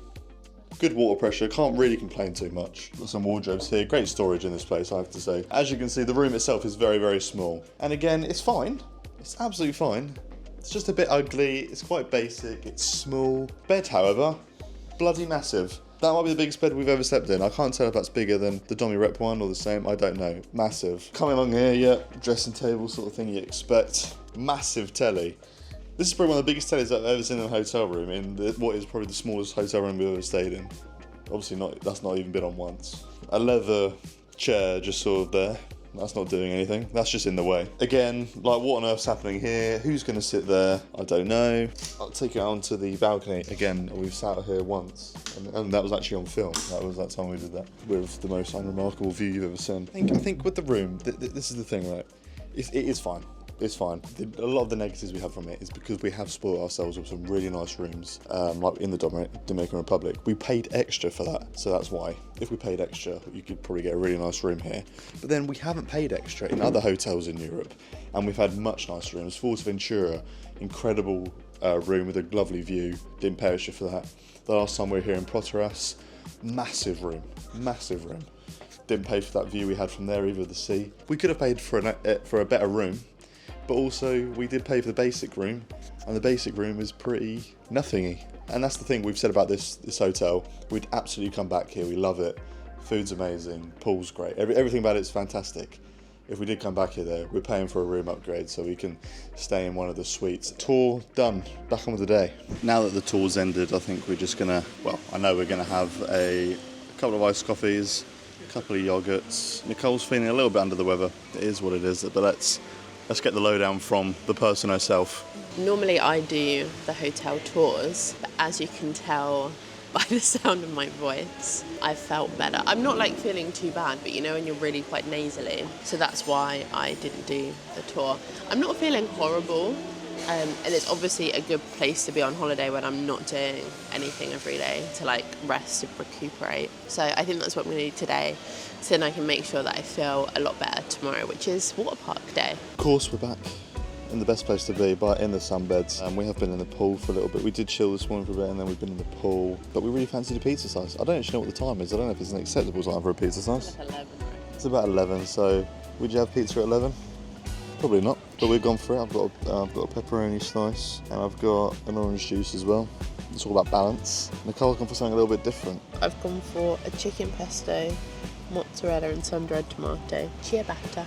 Good water pressure, can't really complain too much. Got some wardrobes here, great storage in this place, I have to say. As you can see, the room itself is very small. And again, it's fine. It's absolutely fine. It's just a bit ugly, it's quite basic, it's small. Bed, however, bloody massive. That might be the biggest bed we've ever slept in. I can't tell if that's bigger than the Domi Rep one or the same, I don't know. Massive. Coming along here, yeah, dressing table sort of thing you expect. Massive telly. This is probably one of the biggest tellies I've ever seen in a hotel room, in what is probably the smallest hotel room we've ever stayed in. Obviously that's not even been on once. A leather chair just sort of there. That's not doing anything. That's just in the way. Again, like what on earth's happening here? Who's going to sit there? I don't know. I'll take it onto the balcony. Again, we've sat here once, and that was actually on film. That was that time we did that. With the most unremarkable view you've ever seen. I think with the room, this is the thing, right? It is fine. It's fine. A lot of the negatives we have from it is because we have spoiled ourselves with some really nice rooms, like in the Dominican Republic. We paid extra for that, so that's why. If we paid extra, you could probably get a really nice room here. But then we haven't paid extra in other hotels in Europe, and we've had much nicer rooms. Fuerteventura, incredible room with a lovely view. Didn't pay extra for that. The last time we were here in Proteras, massive room. Didn't pay for that view we had from there either, the sea. We could have paid for a better room. But also, we did pay for the basic room, and the basic room is pretty nothingy. And that's the thing we've said about this hotel. We'd absolutely come back here. We love it. Food's amazing. Pool's great. Everything about it's fantastic. If we did come back here, though, we're paying for a room upgrade so we can stay in one of the suites. Tour done. Back on with the day. Now that the tour's ended, I think we're just gonna. Well, I know we're gonna have a couple of iced coffees, a couple of yogurts. Nicole's feeling a little bit under the weather. It is what it is. But Let's get the lowdown from the person herself. Normally I do the hotel tours, but as you can tell by the sound of my voice, I felt better. I'm not like feeling too bad, but you know when you're really quite nasally. So that's why I didn't do the tour. I'm not feeling horrible. And it's obviously a good place to be on holiday when I'm not doing anything every day to like rest and recuperate. So I think that's what I'm going to do today. So then I can make sure that I feel a lot better tomorrow, which is water park day. Of course, we're back in the best place to be, but in the sunbeds. We have been in the pool for a little bit. We did chill this morning for a bit, and then we've been in the pool. But we really fancied a pizza slice. I don't actually know what the time is. I don't know if it's an acceptable time for a pizza slice. Like 11, right? It's about 11. So would you have pizza at 11? Probably not, but we've gone for it. I've got a pepperoni slice, and I've got an orange juice as well. It's all about balance. Nicole's gone for something a little bit different. I've gone for a chicken pesto, mozzarella and sun-dried tomato, ciabatta.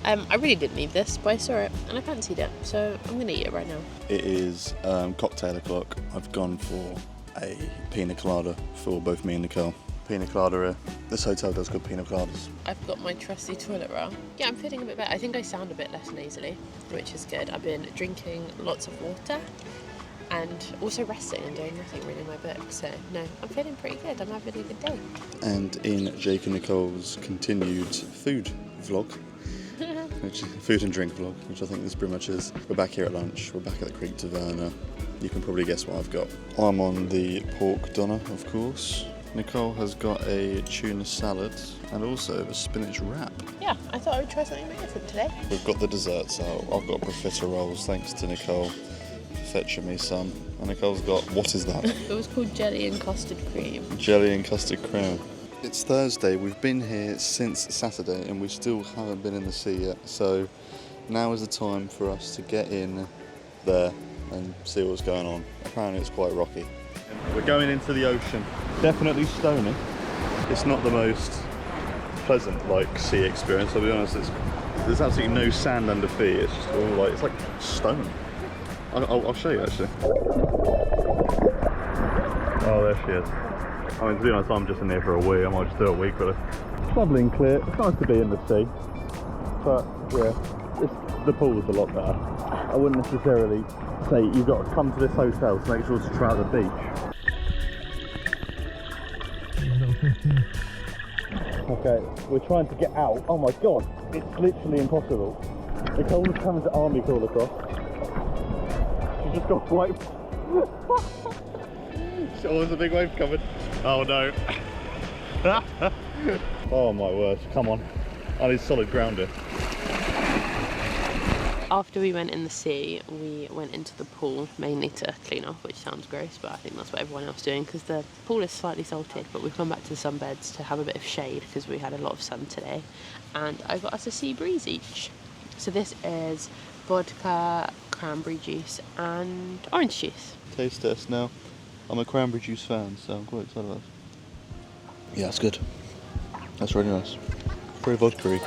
I really didn't need this, but I saw it and I fancied it, so I'm going to eat it right now. It is cocktail o'clock. I've gone for a pina colada for both me and Nicole. Pina colada here. This hotel does good pina coladas. I've got my trusty toilet roll. Yeah, I'm feeling a bit better. I think I sound a bit less nasally, which is good. I've been drinking lots of water and also resting and doing nothing reading my book. So, no, I'm feeling pretty good. I'm having a good day. And in Jake and Nicole's continued food vlog, food and drink vlog, which I think this pretty much is. We're back here at lunch. We're back at the Creek Taverna. You can probably guess what I've got. I'm on the pork doner, of course. Nicole has got a tuna salad and also a spinach wrap. Yeah, I thought I would try something a bit different today. We've got the desserts out. I've got profiteroles, thanks to Nicole for fetching me some. And Nicole's got, what is that? It was called jelly and custard cream. Jelly and custard cream. It's Thursday. We've been here since Saturday and we still haven't been in the sea yet. So now is the time for us to get in there and see what's going on. Apparently it's quite rocky. We're going into the ocean. Definitely stony. It's not the most pleasant sea experience, I'll be honest. There's absolutely no sand under feet. It's just all it's like stone. I'll show you actually. Oh, there she is. I mean, to be honest, I'm just in here for a wee. I might just do a week, but it's lovely and clear. It's nice to be in the sea. But yeah, the pool is a lot better. I wouldn't necessarily say you've got to come to this hotel to make sure to try out the beach. Okay, we're trying to get out. Oh my god, it's literally impossible. Nicole was coming to army crawl across. She's just got wiped. Oh, there's a big wave coming. Oh no. Oh my word, come on. I need solid ground here. After we went in the sea, we went into the pool, mainly to clean off, which sounds gross, but I think that's what everyone else is doing, because the pool is slightly salted, but we've gone back to the sunbeds to have a bit of shade, because we had a lot of sun today. And I got us a sea breeze each. So this is vodka, cranberry juice, and orange juice. Taste test now. I'm a cranberry juice fan, so I'm quite excited about it. Yeah, it's good. That's really nice. Very vodka-y.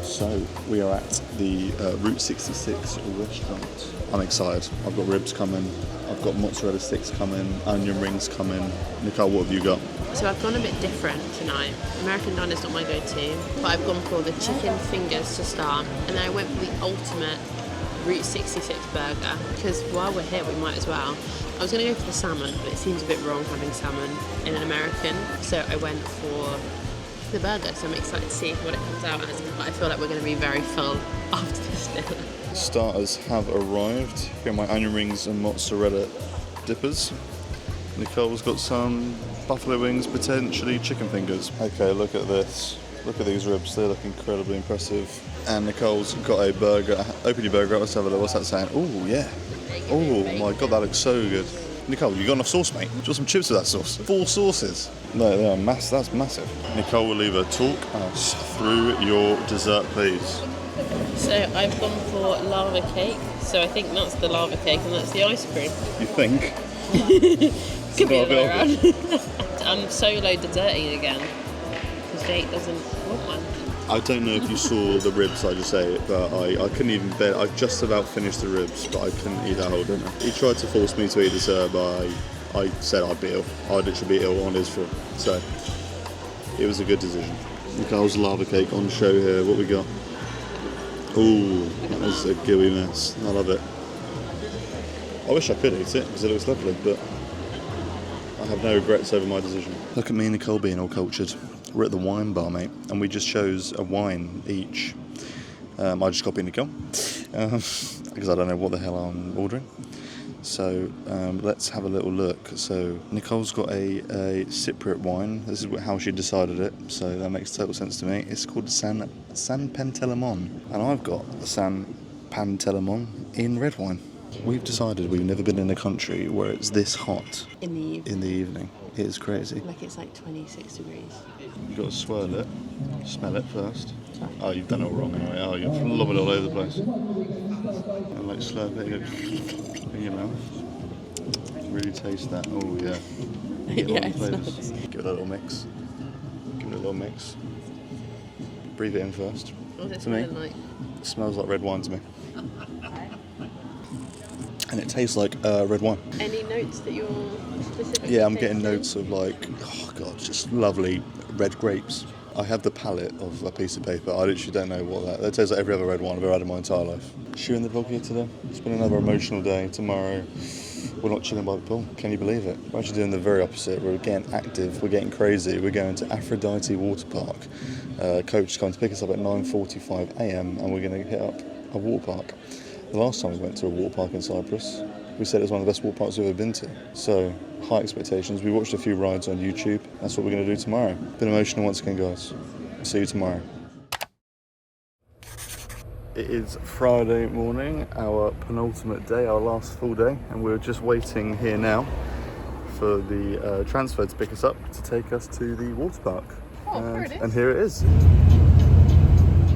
So we are at the Route 66 restaurant. I'm excited. I've got ribs coming, I've got mozzarella sticks coming, onion rings coming. Nicole, what have you got? So I've gone a bit different tonight. American diner is not my go-to, but I've gone for the chicken fingers to start, and then I went for the ultimate Route 66 burger, because while we're here we might as well. I was going to go for the salmon, but it seems a bit wrong having salmon in an American, so I went for the burger, so I'm excited to see what it comes out as, but I feel like we're going to be very full after this dinner. Starters have arrived. Here are my onion rings and mozzarella dippers. Nicole's got some buffalo wings, potentially chicken fingers. Okay, look at this. Look at these ribs, they look incredibly impressive. And Nicole's got a burger. Open your burger up, let's have a look. What's that saying? Oh, yeah. Oh my god, that looks so good. Nicole, you got enough sauce, mate? Do you want some chips with that sauce? 4 sauces. No, they are that's massive. Nicole will leave her talk us through your dessert, please. So I've gone for lava cake, so I think that's the lava cake and that's the ice cream. You think? Could be the other way around. I'm solo desserting again, because Jake doesn't want one. I don't know if you saw the ribs I just ate, but I couldn't even bear. I just about finished the ribs, but I couldn't eat that whole dinner. He tried to force me to eat dessert, but I said I'd be ill. I'd literally be ill on his foot. So it was a good decision. Nicole's lava cake on show here. What we got? Ooh, that was a gooey mess. I love it. I wish I could eat it because it looks lovely, but I have no regrets over my decision. Look at me and Nicole being all cultured. We're at the wine bar, mate, and we just chose a wine each. I just copied Nicole because I don't know what the hell I'm ordering. So let's have a little look. So Nicole's got a Cypriot wine. This is how she decided it, so that makes total sense to me. It's called San Pantelimon, and I've got San Pantelimon in red wine. We've decided we've never been in a country where it's this hot In the evening. It is crazy. Like it's like 26 degrees. You've got to swirl it, smell it first. Oh, you've done it all wrong anyway. Oh, you've lobbed it all over the place. And like slurp it in your mouth. Really taste that. Oh yeah. Yeah, it's nice. Give it a little mix. Give it a little mix. Breathe it in first. What's it To me, smelling like? it smells like red wine to me. And it tastes like red wine. Any notes that you're specifically Yeah, I'm getting tasting? notes of like, oh god, just lovely red grapes. I have the palette of a piece of paper. I literally don't know what that tastes like every other red wine I've ever had in my entire life. Shooting the vlog here today. It's been another emotional day. Tomorrow, we're not chilling by the pool. Can you believe it? We're actually doing the very opposite. We're getting active. We're getting crazy. We're going to Aphrodite Waterpark. Coach is going to pick us up at 9:45 a.m. and we're going to hit up a water park. The last time we went to a water park in Cyprus, we said it was one of the best water parks we've ever been to. So, high expectations. We watched a few rides on YouTube. That's what we're going to do tomorrow. Been emotional once again, guys. See you tomorrow. It is Friday morning, our penultimate day, our last full day, and we're just waiting here now for the transfer to pick us up to take us to the water park. Oh, here it is. And here it is.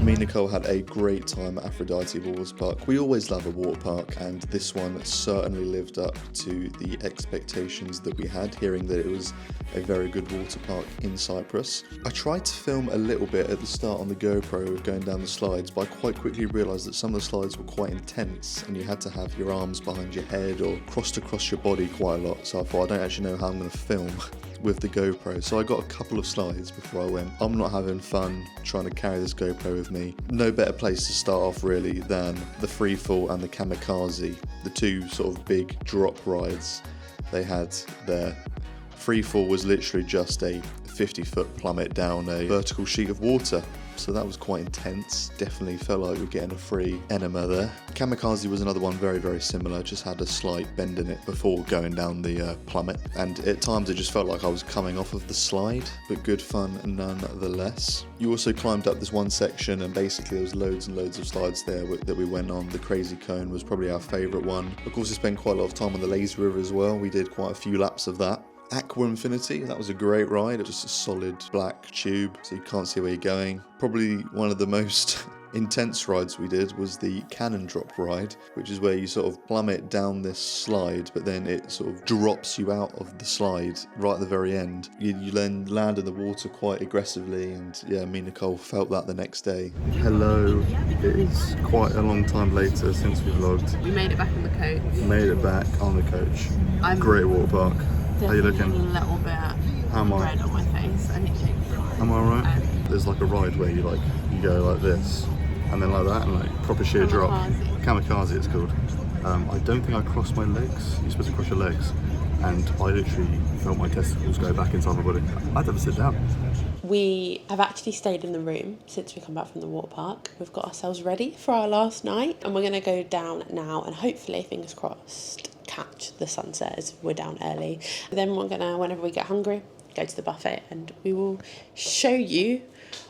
Me and Nicole had a great time at Aphrodite Waterpark. We always love a water park, and this one certainly lived up to the expectations that we had, hearing that it was a very good water park in Cyprus. I tried to film a little bit at the start on the GoPro of going down the slides, but I quite quickly realised that some of the slides were quite intense and you had to have your arms behind your head or crossed across your body quite a lot, so I thought I don't actually know how I'm going to film with the GoPro, so I got a couple of slides before I went. I'm not having fun trying to carry this GoPro with me. No better place to start off really than the freefall and the kamikaze, the two sort of big drop rides they had there. Freefall was literally just a 50-foot plummet down a vertical sheet of water, so that was quite intense. Definitely felt like we were getting a free enema there. Kamikaze was another one very, very similar, just had a slight bend in it before going down the plummet, and at times it just felt like I was coming off of the slide, but good fun nonetheless. You also climbed up this one section, and basically there was loads and loads of slides there that we went on. The Crazy Cone was probably our favourite one. Of course, we spent quite a lot of time on the lazy river as well. We did quite a few laps of that. Aqua Infinity, that was a great ride. It was just a solid black tube, so you can't see where you're going. Probably one of the most intense rides we did was the cannon drop ride, which is where you sort of plummet down this slide, but then it sort of drops you out of the slide right at the very end. You then land in the water quite aggressively, and yeah, me and Nicole felt that the next day. Hello, it is quite a long time later since we vlogged. We made it back on the coach. Made it back on the coach. Great water park. How you looking? A little bit How am I? red on my face. I need to take a break. Am I right? There's like a ride where you go like this, and then like that, and like proper sheer drop. Kamikaze it's called. I don't think I crossed my legs. You're supposed to cross your legs, and I literally felt my testicles go back inside my body. I'd never sit down. We have actually stayed in the room since we come back from the water park. We've got ourselves ready for our last night, and we're going to go down now and hopefully, fingers crossed, catch the sunset as we're down early. Then we're going to, whenever we get hungry, go to the buffet, and we will show you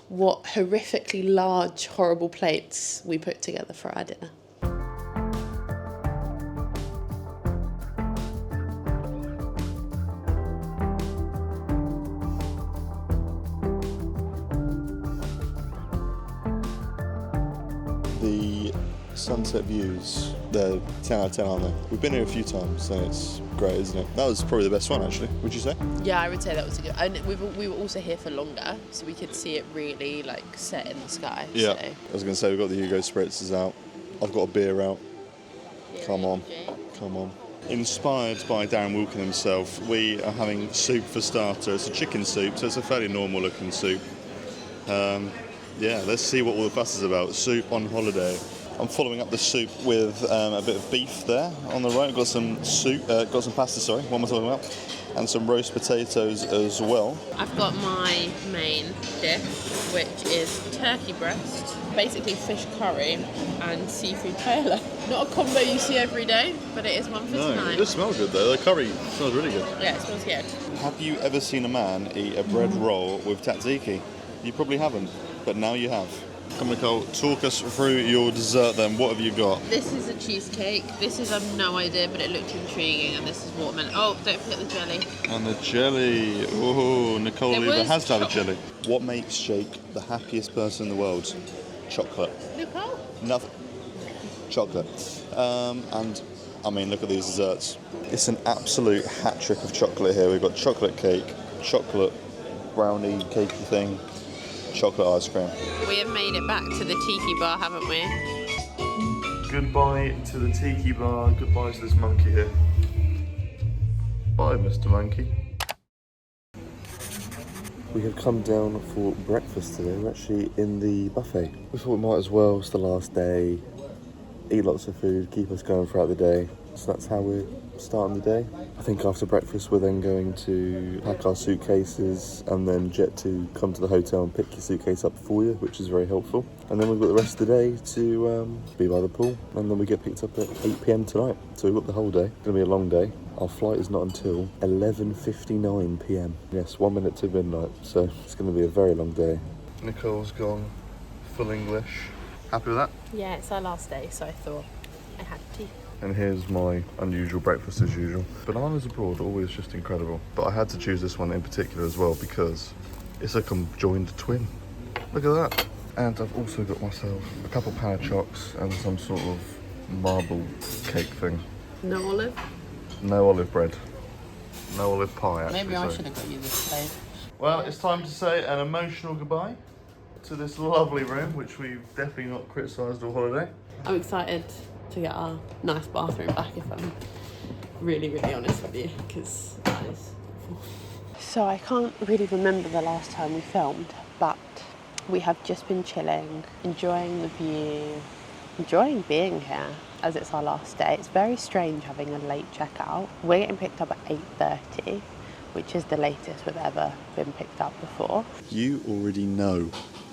what horrifically large, horrible plates we put together for our dinner. The sunset views, they're 10 out of 10, aren't they? We've been here a few times, so it's great, isn't it? That was probably the best one, actually. Would you say? Yeah, I would say that was a good. And we were also here for longer, so we could see it really like set in the sky. Yeah. So. I was going to say, we've got the Hugo Spritzers out. I've got a beer out. Come on. Come on. Inspired by Darren Wilkin himself, we are having soup for starter. It's a chicken soup, so it's a fairly normal looking soup. Yeah, let's see what all the fuss is about. Soup on holiday. I'm following up the soup with a bit of beef there on the right. Got some soup, got some pasta, sorry, what am I talking about? And some roast potatoes as well. I've got my main dish, which is turkey breast, basically fish curry and seafood paella. Not a combo you see every day, but it is one for No, tonight. it does smell good though. The curry smells really good. Yeah, it smells good. Have you ever seen a man eat a bread roll with tzatziki? You probably haven't, but now you have. Come on, Nicole, talk us through your dessert then. What have you got? This is a cheesecake. This is, I've no idea, but it looked intriguing. And this is watermelon. Oh, don't forget the jelly. And the jelly. Oh, Nicole There either was has to have a jelly. What makes Jake the happiest person in the world? Chocolate. Nicole? Nothing. Chocolate. And I mean, look at these desserts. It's an absolute hat trick of chocolate here. We've got chocolate cake, chocolate brownie cakey thing, chocolate ice cream. We have made it back to the tiki bar, haven't we? Goodbye to the tiki bar. Goodbye to this monkey here. Bye, Mr. Monkey. We have come down for breakfast today. We're actually in the buffet. We thought we might as well. It's the last day. Eat lots of food, keep us going throughout the day. So that's how we're starting the day. I think after breakfast we're then going to pack our suitcases and then jet to come to the hotel and pick your suitcase up for you, which is very helpful. And then we've got the rest of the day to be by the pool, and then we get picked up at 8 PM tonight. So we've got the whole day. It's going to be a long day. Our flight is not until 11:59 PM. Yes, 1 minute to midnight. So it's going to be a very long day. Nicole's gone full English. Happy with that? Yeah, it's our last day, so I thought I had to. And here's my unusual breakfast as usual. Bananas abroad, always just incredible. But I had to choose this one in particular as well because it's a conjoined twin. Look at that. And I've also got myself a couple pan chocs and some sort of marble cake thing. No olive? No olive bread. No olive pie, actually. Maybe I should have got you this plate. Well, it's time to say an emotional goodbye to this lovely room, which we've definitely not criticised all holiday. I'm excited to get our nice bathroom back, if I'm really, really honest with you, because that is awful. So I can't really remember the last time we filmed, but we have just been chilling, enjoying the view, enjoying being here as it's our last day. It's very strange having a late checkout. We're getting picked up at 8:30, which is the latest we've ever been picked up before. You already know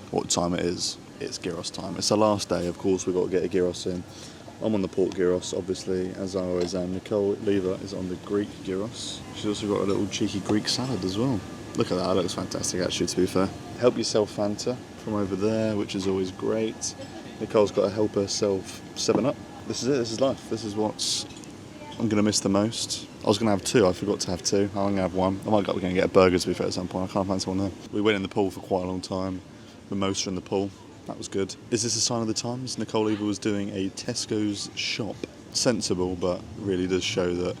what time it is. It's gyros time. It's the last day, of course, we've got to get a gyros in. I'm on the pork gyros, obviously, as I always am. Nicole Lever is on the Greek gyros. She's also got a little cheeky Greek salad as well. Look at that, that looks fantastic actually, to be fair. Help yourself Fanta from over there, which is always great. Nicole's got to help herself 7-Up. This is it, this is life. This is what I'm going to miss the most. I was going to have 2, I forgot to have 2. I'm going to have 1. I might go and get a burger, to be fair, at some point. I can't fancy one there. We went in the pool for quite a long time. Mimosa in the pool. That was good. Is this a sign of the times? Nicole Lever was doing a Tesco's shop. Sensible, but really does show that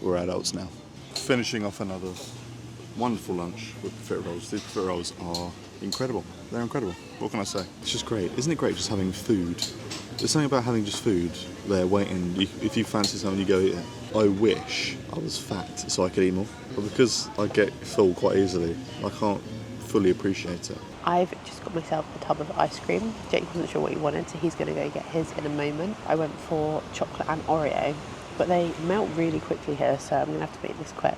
we're adults now. Finishing off another wonderful lunch with fit rolls. These fit rolls are incredible. They're incredible. What can I say? It's just great. Isn't it great just having food? There's something about having just food there waiting. If you fancy something, you go eat it. I wish I was fat so I could eat more. But because I get full quite easily, I can't fully appreciate it. I've just got myself a tub of ice cream. Jake wasn't sure what he wanted, so he's going to go get his in a moment. I went for chocolate and Oreo, but they melt really quickly here, so I'm going to have to make this quick.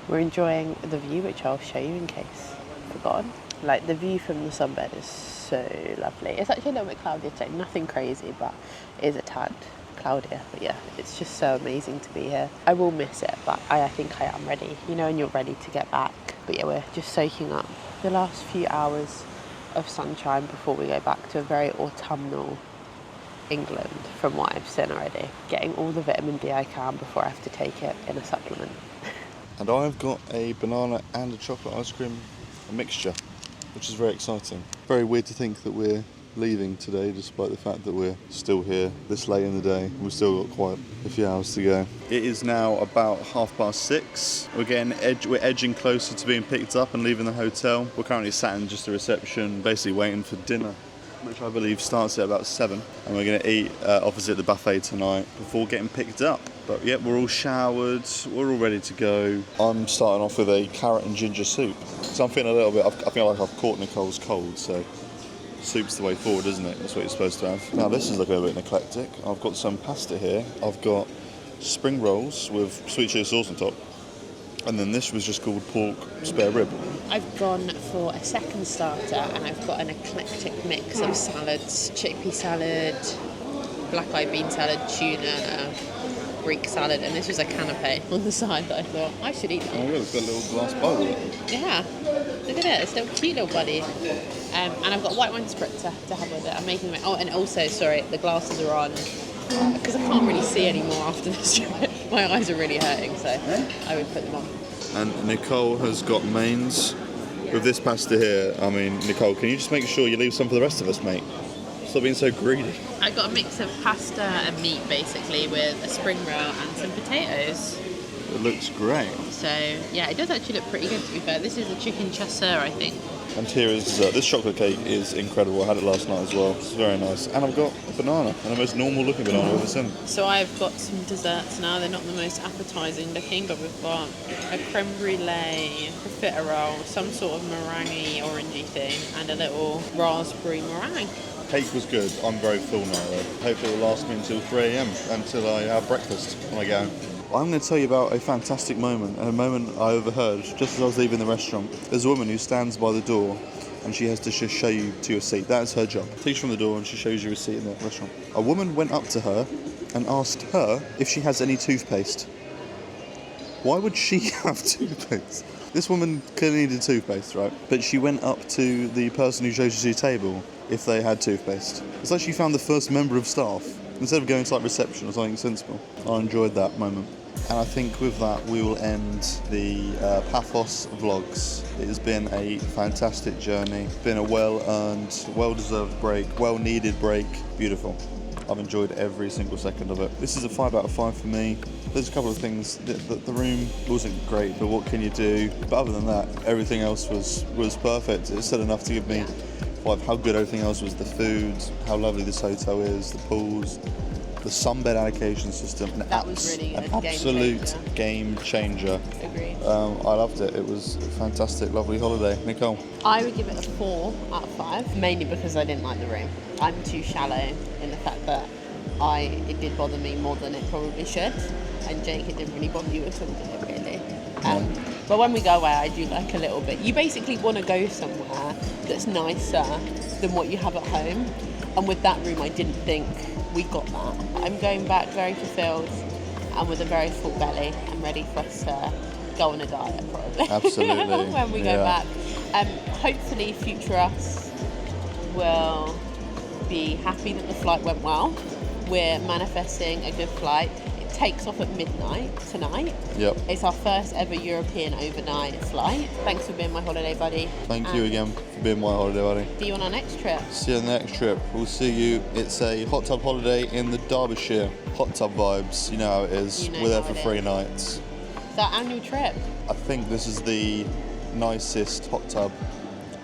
We're enjoying the view, which I'll show you in case I've forgotten. Like, the view from the sunbed is so lovely. It's actually a little bit cloudy today, nothing crazy, but it is a tad cloudier. But yeah, it's just so amazing to be here. I will miss it, but I think I am ready, you know, and you're ready to get back. But yeah, we're just soaking up the last few hours of sunshine before we go back to a very autumnal England, from what I've seen already. Getting all the vitamin D I can before I have to take it in a supplement. And I've got a banana and a chocolate ice cream mixture, which is very exciting. Very weird to think that we're leaving today, despite the fact that we're still here this late in the day. We've still got quite a few hours to go. It is now about 6:30. We're edging closer to being picked up and leaving the hotel. We're currently sat in just the reception, basically waiting for dinner, which I believe starts at about 7. And we're going to eat opposite the buffet tonight before getting picked up. But yeah, we're all showered, we're all ready to go. I'm starting off with a carrot and ginger soup. So I'm feeling a little bit, I feel like I've caught Nicole's cold, so soup's the way forward, isn't it? That's what you're supposed to have. Now this is looking a bit eclectic. I've got some pasta here. I've got spring rolls with sweet chili sauce on top. And then this was just called pork spare rib. I've gone for a second starter, and I've got an eclectic mix of salads: chickpea salad, black-eyed bean salad, tuna, Greek salad, and this was a canapé on the side that I thought I should eat that. Oh, yeah, it's got a little glass bowl. Yeah, look at it, it's a little cute little buddy. And I've got white wine spritzer to have with it. I'm making it. Oh, and also, sorry, the glasses are on because I can't really see anymore after this trip. My eyes are really hurting, so I would put them on. And Nicole has got mains with this pasta here. I mean, Nicole, can you just make sure you leave some for the rest of us, mate? Stop being so greedy. I got a mix of pasta and meat, basically, with a spring roll and some potatoes. It looks great. So, yeah, it does actually look pretty good, to be fair. This is a chicken chasseur, I think. And here is dessert. This chocolate cake is incredible. I had it last night as well. It's very nice. And I've got a banana, and the most normal looking banana I've ever seen. So I've got some desserts now. They're not the most appetising looking, but we've got a creme brulee, profiterole, some sort of meringue orangey thing, and a little raspberry meringue. Cake was good. I'm very full now though. Hopefully it will last me until 3 a.m. until I have breakfast when I get home. I'm going to tell you about a fantastic moment, and a moment I overheard just as I was leaving the restaurant. There's a woman who stands by the door and she has to just show you to your seat. That is her job. Takes you from the door and she shows you a seat in the restaurant. A woman went up to her and asked her if she has any toothpaste. Why would she have toothpaste? This woman clearly needed toothpaste, right? But she went up to the person who shows you to your table if they had toothpaste. It's like she found the first member of staff instead of going to like reception or something sensible. I enjoyed that moment. And I think with that we will end the Paphos vlogs. It has been a fantastic journey. It's been a well-earned, well-deserved break, well-needed break. Beautiful. I've enjoyed every single second of it. This is a 5 out of 5 for me. There's a couple of things. The room wasn't great, but what can you do? But other than that, everything else was perfect. It said enough to give me 5. How good everything else was. The food, how lovely this hotel is, the pools, the sunbed allocation system. That was really good. An absolute game changer. Agreed. I loved it. It was a fantastic, lovely holiday. Nicole? I would give it a 4 out of 5, mainly because I didn't like the room. I'm too shallow in the fact that it did bother me more than it probably should, and Jake, it didn't really bother you at all, did it really? But when we go away, I do like a little bit. You basically want to go somewhere that's nicer than what you have at home, and with that room, I didn't think we got that. I'm going back very fulfilled and with a very full belly. I'm ready for us to go on a diet, probably. Absolutely. When we go back. Hopefully, future us will be happy that the flight went well. We're manifesting a good flight. It takes off at midnight tonight. Yep. It's our first ever European overnight flight. Thanks for being my holiday buddy. Thank you again for being my holiday buddy. See you on our next trip. See you on the next trip. We'll see you. It's a hot tub holiday in the Derbyshire. Hot tub vibes. You know how it is. You know We're there how for it 3 is. nights. It's our annual trip. I think this is the nicest hot tub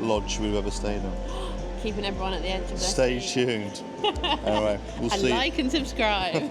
lodge we've ever stayed in. Keeping everyone at the edge of their Stay seat. tuned. Anyway, we'll And see. like and subscribe.